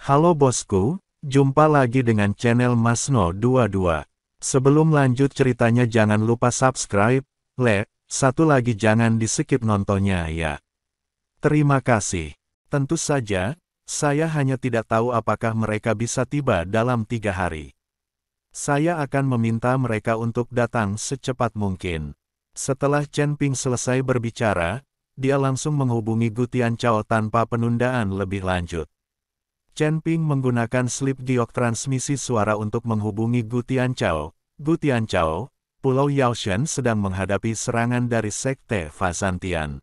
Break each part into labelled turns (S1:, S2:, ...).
S1: Halo bosku, jumpa lagi dengan channel Masno22. Sebelum lanjut ceritanya jangan lupa subscribe, satu lagi jangan di-skip nontonnya ya. Terima kasih. Tentu saja, saya hanya tidak tahu apakah mereka bisa tiba dalam 3 hari. Saya akan meminta mereka untuk datang secepat mungkin. Setelah Chen Ping selesai berbicara, dia langsung menghubungi Gu Tianchao tanpa penundaan lebih lanjut. Chen Ping menggunakan slip giok transmisi suara untuk menghubungi Gu Tianchao. Gu Tianchao, Pulau Yaoshan sedang menghadapi serangan dari Sekte Fazantian.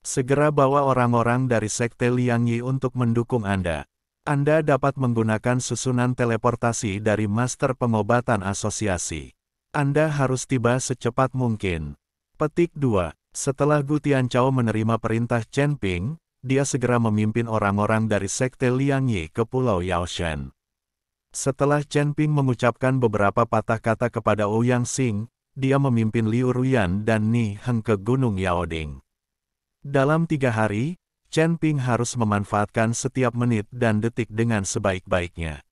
S1: Segera bawa orang-orang dari Sekte Liang Yi untuk mendukung Anda. Anda dapat menggunakan susunan teleportasi dari Master Pengobatan Asosiasi. Anda harus tiba secepat mungkin. Petik 2. Setelah Gu Tianchao menerima perintah Chen Ping, dia segera memimpin orang-orang dari Sekte Liang Yi ke Pulau Yaoshan. Setelah Chen Ping mengucapkan beberapa patah kata kepada Ouyang Xing, dia memimpin Liu Ruyan dan Ni Heng ke Gunung Yaoding. Dalam 3 hari, Chen Ping harus memanfaatkan setiap menit dan detik dengan sebaik-baiknya.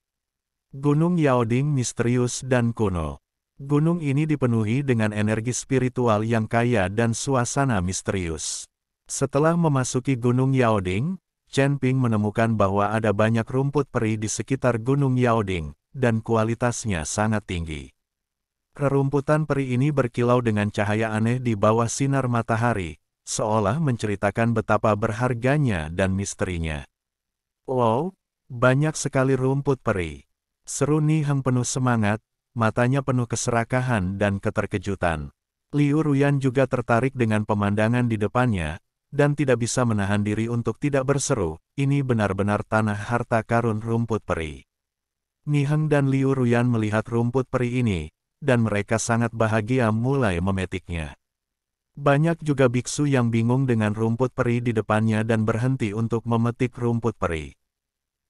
S1: Gunung Yaoding misterius dan kuno. Gunung ini dipenuhi dengan energi spiritual yang kaya dan suasana misterius. Setelah memasuki Gunung Yaoding, Chen Ping menemukan bahwa ada banyak rumput peri di sekitar Gunung Yaoding, dan kualitasnya sangat tinggi. Rerumputan peri ini berkilau dengan cahaya aneh di bawah sinar matahari, seolah menceritakan betapa berharganya dan misterinya. Wow, banyak sekali rumput peri. Seru Ni Heng penuh semangat, matanya penuh keserakahan dan keterkejutan. Liu Ruyan juga tertarik dengan pemandangan di depannya, dan tidak bisa menahan diri untuk tidak berseru, ini benar-benar tanah harta karun rumput peri. Ni Heng dan Liu Ruyan melihat rumput peri ini, dan mereka sangat bahagia mulai memetiknya. Banyak juga biksu yang bingung dengan rumput peri di depannya dan berhenti untuk memetik rumput peri.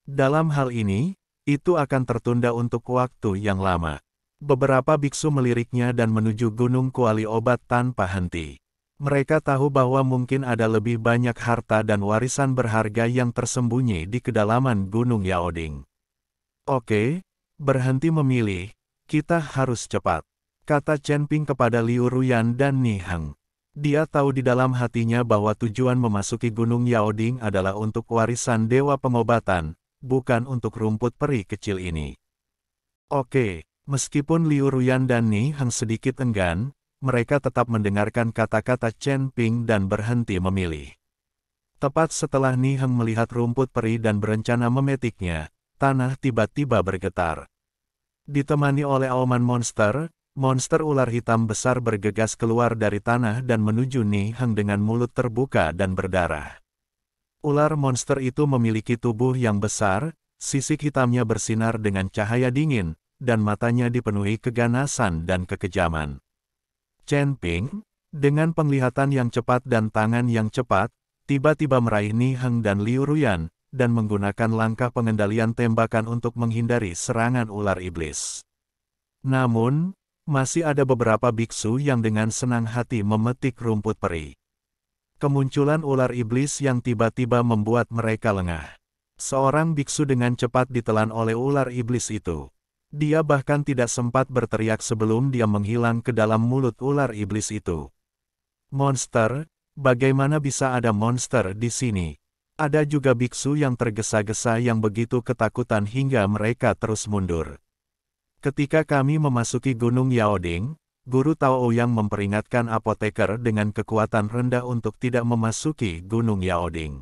S1: Dalam hal ini, itu akan tertunda untuk waktu yang lama. Beberapa biksu meliriknya dan menuju Gunung Kuali Obat tanpa henti. Mereka tahu bahwa mungkin ada lebih banyak harta dan warisan berharga yang tersembunyi di kedalaman Gunung Yaoding. Oke, berhenti memilih, kita harus cepat, kata Chen Ping kepada Liu Ruyan dan Ni Heng. Dia tahu di dalam hatinya bahwa tujuan memasuki Gunung Yaoding adalah untuk warisan Dewa Pengobatan, bukan untuk rumput peri kecil ini. Oke, meskipun Liu Ruyan dan Ni Heng sedikit enggan, mereka tetap mendengarkan kata-kata Chen Ping dan berhenti memilih. Tepat setelah Ni Heng melihat rumput peri dan berencana memetiknya, tanah tiba-tiba bergetar. Ditemani oleh auman monster, monster ular hitam besar bergegas keluar dari tanah dan menuju Ni Heng dengan mulut terbuka dan berdarah. Ular monster itu memiliki tubuh yang besar, sisik hitamnya bersinar dengan cahaya dingin, dan matanya dipenuhi keganasan dan kekejaman. Chen Ping, dengan penglihatan yang cepat dan tangan yang cepat, tiba-tiba meraih Ni Heng dan Liu Ruyan, dan menggunakan langkah pengendalian tembakan untuk menghindari serangan ular iblis. Namun, masih ada beberapa biksu yang dengan senang hati memetik rumput peri. Kemunculan ular iblis yang tiba-tiba membuat mereka lengah. Seorang biksu dengan cepat ditelan oleh ular iblis itu. Dia bahkan tidak sempat berteriak sebelum dia menghilang ke dalam mulut ular iblis itu. Monster, bagaimana bisa ada monster di sini? Ada juga biksu yang tergesa-gesa yang begitu ketakutan hingga mereka terus mundur. Ketika kami memasuki Gunung Yaoding, Guru Tao Ouyang memperingatkan apoteker dengan kekuatan rendah untuk tidak memasuki Gunung Yaoding.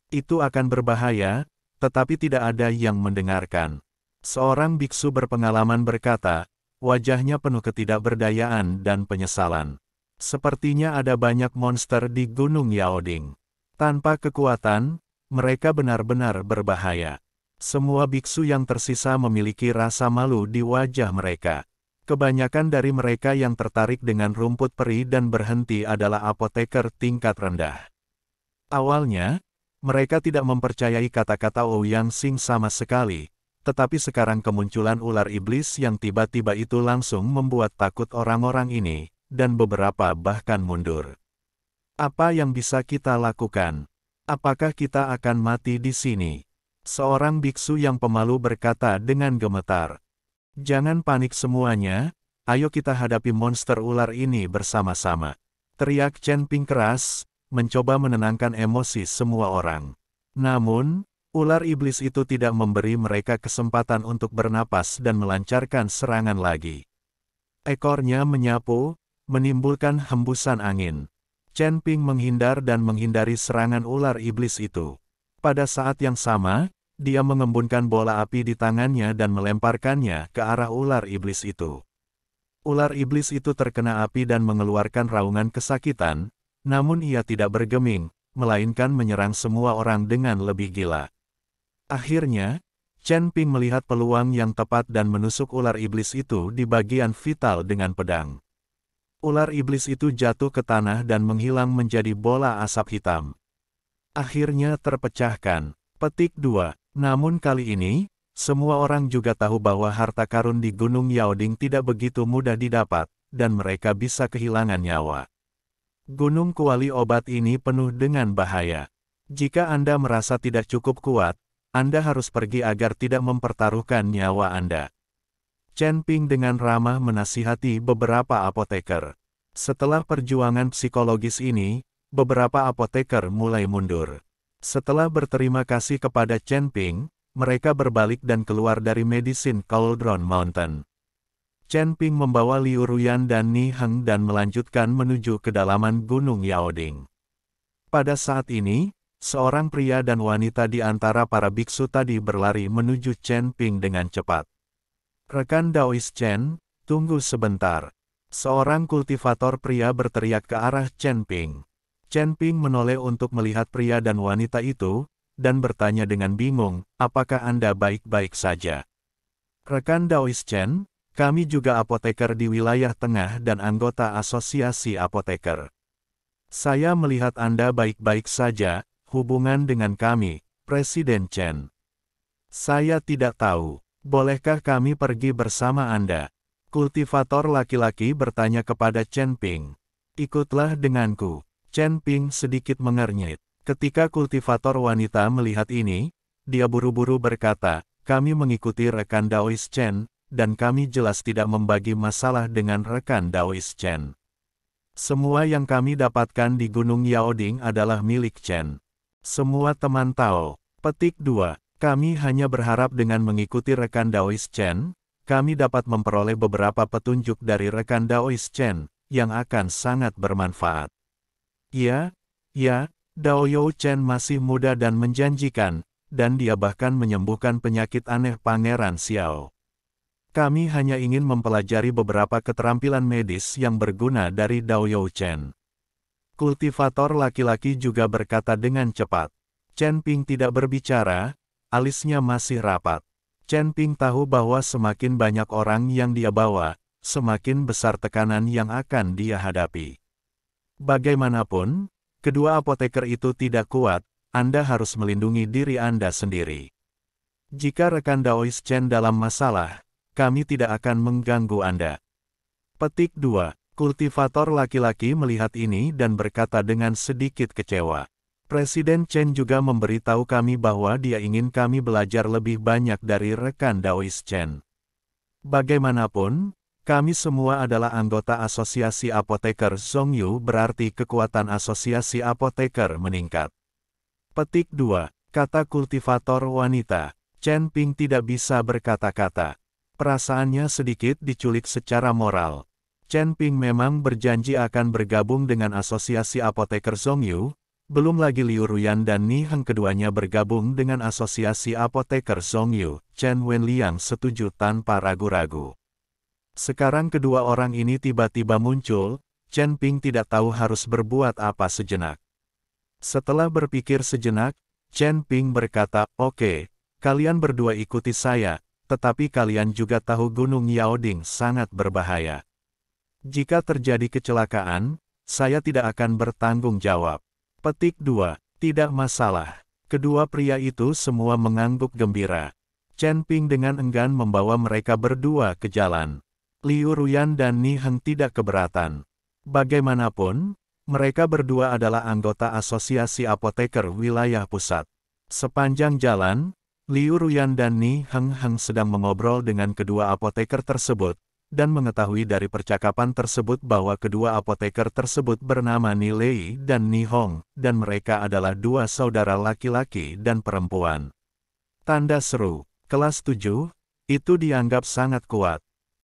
S1: Itu akan berbahaya, tetapi tidak ada yang mendengarkan. Seorang biksu berpengalaman berkata, wajahnya penuh ketidakberdayaan dan penyesalan. Sepertinya ada banyak monster di Gunung Yaoding. Tanpa kekuatan, mereka benar-benar berbahaya. Semua biksu yang tersisa memiliki rasa malu di wajah mereka. Kebanyakan dari mereka yang tertarik dengan rumput peri dan berhenti adalah apoteker tingkat rendah. Awalnya, mereka tidak mempercayai kata-kata Ouyang Xing sama sekali. Tetapi sekarang kemunculan ular iblis yang tiba-tiba itu langsung membuat takut orang-orang ini, dan beberapa bahkan mundur. Apa yang bisa kita lakukan? Apakah kita akan mati di sini? Seorang biksu yang pemalu berkata dengan gemetar. Jangan panik semuanya, ayo kita hadapi monster ular ini bersama-sama. Teriak Chen Ping keras, mencoba menenangkan emosi semua orang. Namun, ular iblis itu tidak memberi mereka kesempatan untuk bernapas dan melancarkan serangan lagi. Ekornya menyapu, menimbulkan hembusan angin. Chen Ping menghindar dan menghindari serangan ular iblis itu. Pada saat yang sama, dia mengembunkan bola api di tangannya dan melemparkannya ke arah ular iblis itu. Ular iblis itu terkena api dan mengeluarkan raungan kesakitan, namun ia tidak bergeming, melainkan menyerang semua orang dengan lebih gila. Akhirnya, Chen Ping melihat peluang yang tepat dan menusuk ular iblis itu di bagian vital dengan pedang. Ular iblis itu jatuh ke tanah dan menghilang menjadi bola asap hitam. Akhirnya terpecahkan. Petik 2. Namun kali ini, semua orang juga tahu bahwa harta karun di Gunung Yaoding tidak begitu mudah didapat, dan mereka bisa kehilangan nyawa. Gunung Kuali Obat ini penuh dengan bahaya. Jika Anda merasa tidak cukup kuat, Anda harus pergi agar tidak mempertaruhkan nyawa Anda. Chen Ping dengan ramah menasihati beberapa apoteker. Setelah perjuangan psikologis ini, beberapa apoteker mulai mundur. Setelah berterima kasih kepada Chen Ping, mereka berbalik dan keluar dari Medicine Cauldron Mountain. Chen Ping membawa Liu Ruyan dan Ni Heng dan melanjutkan menuju kedalaman Gunung Yaoding. Pada saat ini, seorang pria dan wanita di antara para biksu tadi berlari menuju Chen Ping dengan cepat. Rekan Daois Chen, tunggu sebentar. Seorang kultivator pria berteriak ke arah Chen Ping. Chen Ping menoleh untuk melihat pria dan wanita itu, dan bertanya dengan bingung, apakah Anda baik-baik saja? Rekan Daois Chen, kami juga apoteker di wilayah tengah dan anggota asosiasi apoteker. Saya melihat Anda baik-baik saja, hubungan dengan kami, Presiden Chen. Saya tidak tahu. Bolehkah kami pergi bersama Anda? Kultivator laki-laki bertanya kepada Chen Ping. Ikutlah denganku. Chen Ping sedikit mengernyit. Ketika kultivator wanita melihat ini, dia buru-buru berkata, kami mengikuti rekan Daois Chen, dan kami jelas tidak membagi masalah dengan rekan Daois Chen. Semua yang kami dapatkan di Gunung Yaoding adalah milik Chen. Semua teman tahu. Petik 2. Kami hanya berharap dengan mengikuti rekan Daois Chen, kami dapat memperoleh beberapa petunjuk dari rekan Daois Chen, yang akan sangat bermanfaat. Ya, Daoyou Chen masih muda dan menjanjikan, dan dia bahkan menyembuhkan penyakit aneh Pangeran Xiao. Kami hanya ingin mempelajari beberapa keterampilan medis yang berguna dari Daoyou Chen. Kultivator laki-laki juga berkata dengan cepat. Chen Ping tidak berbicara, alisnya masih rapat. Chen Ping tahu bahwa semakin banyak orang yang dia bawa, semakin besar tekanan yang akan dia hadapi. Bagaimanapun, kedua apoteker itu tidak kuat, Anda harus melindungi diri Anda sendiri. Jika rekan Daois Chen dalam masalah, kami tidak akan mengganggu Anda. Petik 2. Kultivator laki-laki melihat ini dan berkata dengan sedikit kecewa. Presiden Chen juga memberitahu kami bahwa dia ingin kami belajar lebih banyak dari rekan Daois Chen. Bagaimanapun, kami semua adalah anggota asosiasi apoteker Zhongyu, berarti kekuatan asosiasi apoteker meningkat. Petik 2. Kata kultivator wanita. Chen Ping tidak bisa berkata-kata. Perasaannya sedikit diculik secara moral. Chen Ping memang berjanji akan bergabung dengan asosiasi apoteker Zhongyu. Belum lagi Liu Ruyan dan Ni Heng keduanya bergabung dengan asosiasi apoteker Zhongyu. Chen Wenliang setuju tanpa ragu-ragu. Sekarang kedua orang ini tiba-tiba muncul, Chen Ping tidak tahu harus berbuat apa sejenak. Setelah berpikir sejenak, Chen Ping berkata, oke, kalian berdua ikuti saya, tetapi kalian juga tahu Gunung Yaoding sangat berbahaya. Jika terjadi kecelakaan, saya tidak akan bertanggung jawab. Petik 2. Tidak masalah. Kedua pria itu semua mengangguk gembira. Chen Ping dengan enggan membawa mereka berdua ke jalan. Liu Ruyan dan Ni Heng tidak keberatan. Bagaimanapun, mereka berdua adalah anggota asosiasi apoteker wilayah pusat. Sepanjang jalan, Liu Ruyan dan Ni Heng Heng sedang mengobrol dengan kedua apoteker tersebut, dan mengetahui dari percakapan tersebut bahwa kedua apoteker tersebut bernama Ni Lei dan Ni Hong, dan mereka adalah dua saudara laki-laki dan perempuan. Tanda seru, kelas 7, itu dianggap sangat kuat.